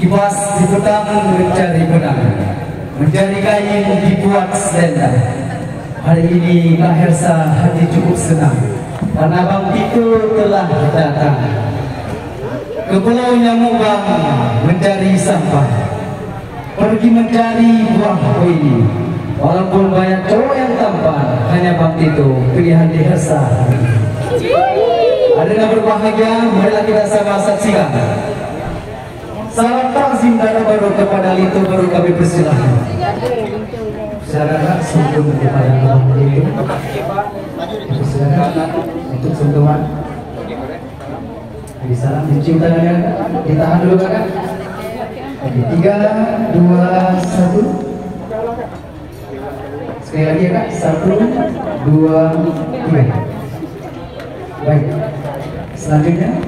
Kipas dipetang mencari benang, mencari kain dibuat selendang. Hari ini Kak Hersa hati cukup senang karena Bang Tito telah datang ke Pulau Nyamubang mencari sampah, pergi mencari buah koin. Walaupun banyak cowok yang tampan, hanya Bang Tito pilihan di Hersa. Adanya berbahagia, marilah kita sama saksikan. Salam takzim darah baru kepada Lito, baru kami persilahkan. Secara langsung kepada Bang Lito. Persilakan untuk sentuhan. Jadi salam dicium tangannya, ditahan dulu kakak. Oke, 3, 2, 1. Sekali lagi ya kak, 1, 2, 3. Baik. Selanjutnya.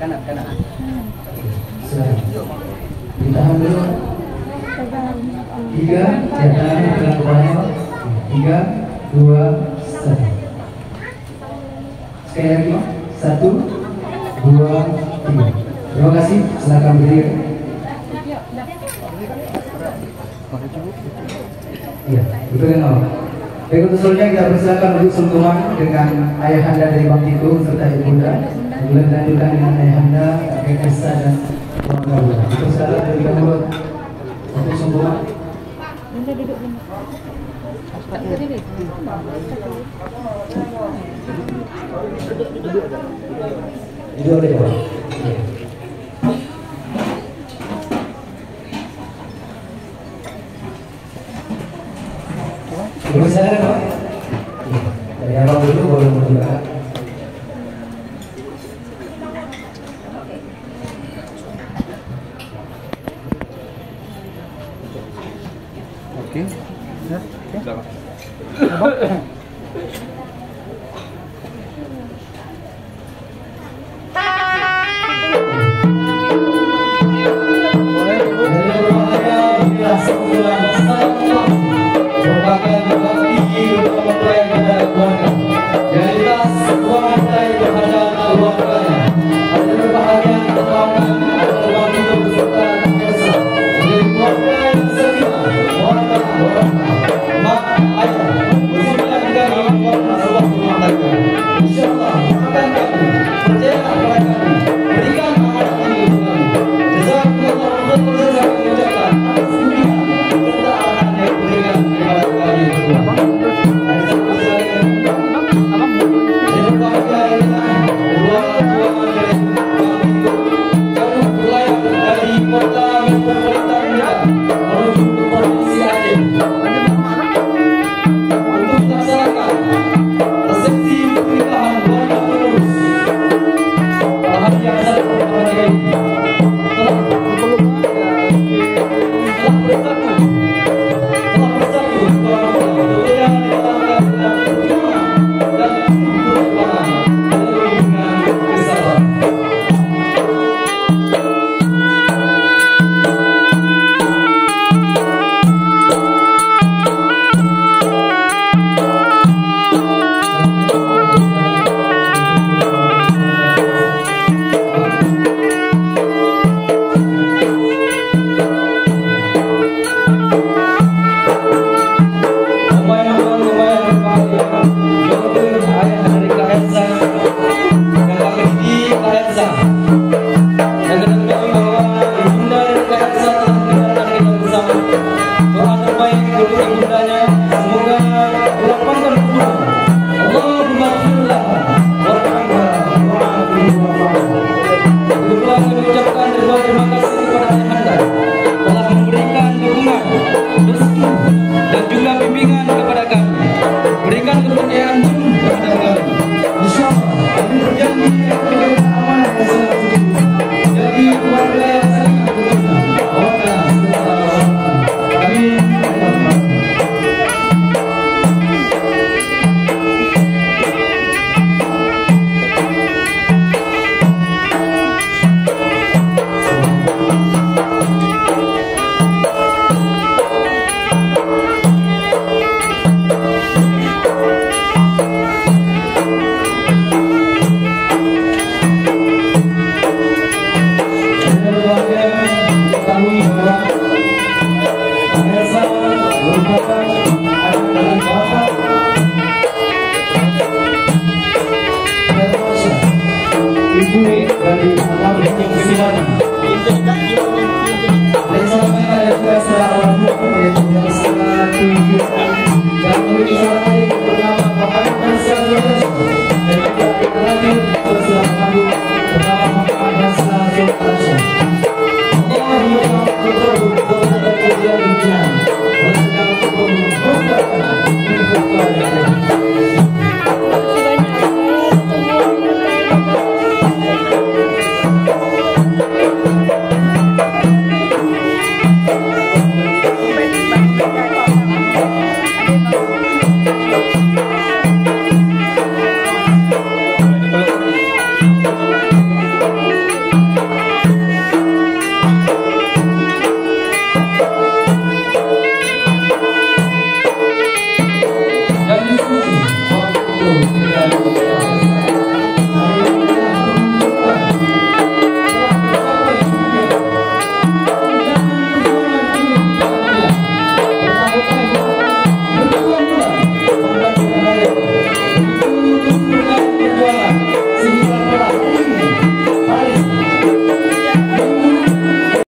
Kanan. Ditahan dulu. 3, jangan pelan pelan. 3, 2, 1. Sekali lagi. 1, 2, 3. Terima kasih. Silakan berdiri. Iya, itu kan. Baik, untuk selanjutnya kita persilakan untuk sentuhan dengan ayahanda dari Bang Tito serta ibunda. Kemudian dilanjutkan dengan ayahanda, kakek Kesa dan keluarga. Dipersilakan berikan mulut untuk sentuhan. Duduk aja Pak. Dipersilakan Pak. Dari abang dulu baru berdoa. Oke. Ya. terima kasih kepada Ayahanda telah memberikan dukungan, rezeki dan juga bimbingan kepada kami. Berikan kepercayaan penuh kepada kami. Insyaallah kami berjanji akan amanah dan selalu jadi keluarga yang saling berguna. Amin. Dan